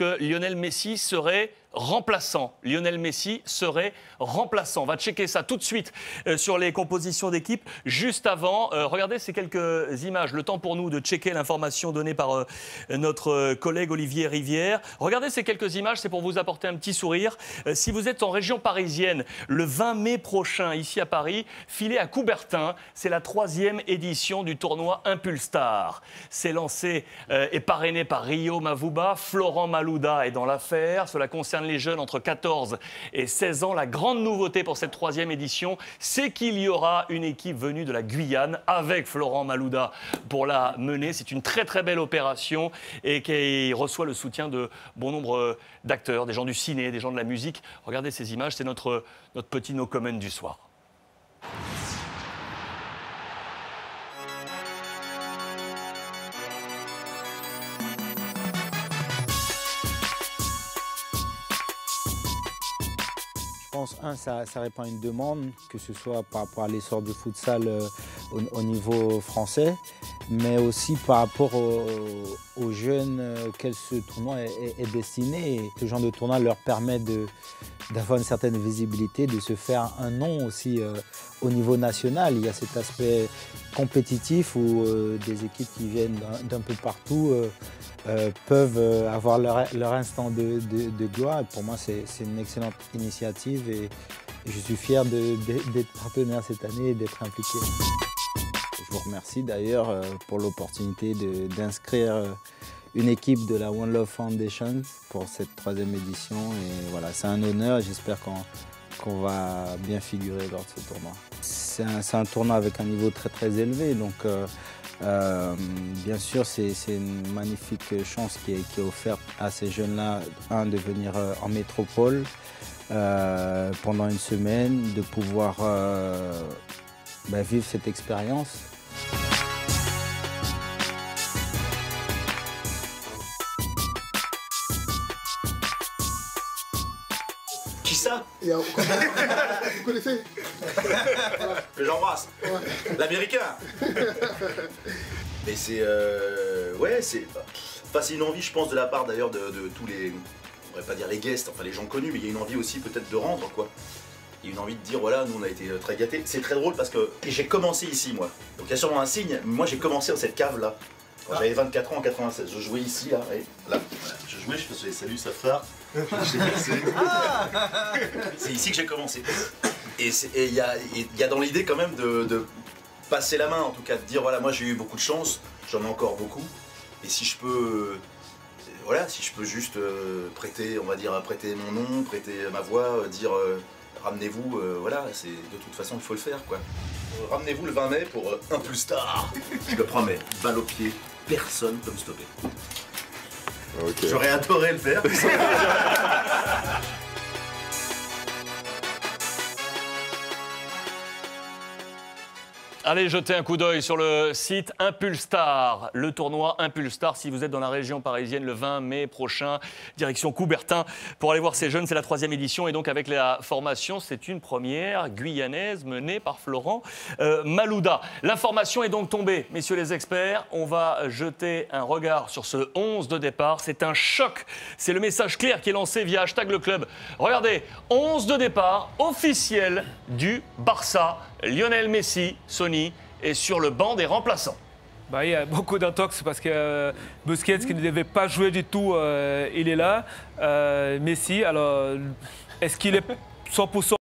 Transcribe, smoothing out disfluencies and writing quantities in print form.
que Lionel Messi serait remplaçant. Lionel Messi serait remplaçant. On va checker ça tout de suite sur les compositions d'équipe. Juste avant, regardez ces quelques images. Le temps pour nous de checker l'information donnée par notre collègue Olivier Rivière. Regardez ces quelques images, c'est pour vous apporter un petit sourire. Si vous êtes en région parisienne, le 20 mai prochain, ici à Paris, filez à Coubertin. C'est la 3e édition du tournoi Impulstar. C'est lancé et parrainé par Rio Mavuba. Florent Malouda est dans l'affaire. Cela concerne les jeunes entre 14 et 16 ans. La grande nouveauté pour cette 3e édition, c'est qu'il y aura une équipe venue de la Guyane avec Florent Malouda pour la mener. C'est une très très belle opération et qui reçoit le soutien de bon nombre d'acteurs, des gens du ciné, des gens de la musique. Regardez ces images, c'est notre petit no comment du soir. Je pense, ça répond à une demande, que ce soit par rapport à l'essor du futsal au niveau français, mais aussi par rapport aux jeunes auxquels ce tournoi est destiné. Et ce genre de tournoi leur permet d'avoir une certaine visibilité, de se faire un nom aussi au niveau national. Il y a cet aspect compétitif où des équipes qui viennent d'un peu partout peuvent avoir leur instant de gloire. Et pour moi, c'est une excellente initiative et je suis fier d'être partenaire cette année et d'être impliqué. Je vous remercie d'ailleurs pour l'opportunité d'inscrire une équipe de la One Love Foundation pour cette 3e édition. Et voilà, c'est un honneur et j'espère qu'on va bien figurer lors de ce tournoi. C'est un tournoi avec un niveau très très élevé, donc bien sûr c'est une magnifique chance qui est offerte à ces jeunes-là, de venir en métropole pendant une semaine, de pouvoir vivre cette expérience. Qui ça? Vous connaissez? Que j'embrasse. Ouais. L'américain. Mais c'est... ouais, c'est... Enfin, c'est une envie, je pense, de la part d'ailleurs de tous les... On ne pourrait pas dire les guests, enfin les gens connus, mais il y a une envie aussi peut-être de rendre, quoi. Il y a une envie de dire, voilà, nous on a été très gâtés. C'est très drôle parce que j'ai commencé ici, moi. Donc il y a sûrement un signe. Moi j'ai commencé dans cette cave-là. Quand j'avais 24 ans en 96. Je jouais ici, là. Et là. Je jouais, je faisais salut, ça frère. C'est ici que j'ai commencé. Et il y a dans l'idée quand même de passer la main, en tout cas, de dire voilà, moi j'ai eu beaucoup de chance, j'en ai encore beaucoup. Et si je peux, voilà, si je peux juste prêter, on va dire, prêter mon nom, prêter ma voix, dire ramenez-vous, voilà, c'est de toute façon il faut le faire, quoi. Ramenez-vous le 20 mai pour Impulstar. Je le promets, balle au pied, personne peut me stopper. Okay. J'aurais adoré le faire. Allez jeter un coup d'œil sur le site Impulstar, le tournoi Impulstar. Si vous êtes dans la région parisienne le 20 mai prochain, direction Coubertin, pour aller voir ces jeunes, c'est la 3e édition. Et donc avec la formation, c'est une première guyanaise menée par Florent Malouda. L'information est donc tombée, messieurs les experts. On va jeter un regard sur ce 11 de départ. C'est un choc. C'est le message clair qui est lancé via #LeClub. Regardez, 11 de départ officiel du Barça. Lionel Messi, Sony, est sur le banc des remplaçants. Il y a beaucoup d'intox parce que Busquets, qui ne devait pas jouer du tout, il est là. Messi, alors, est-ce qu'il est 100%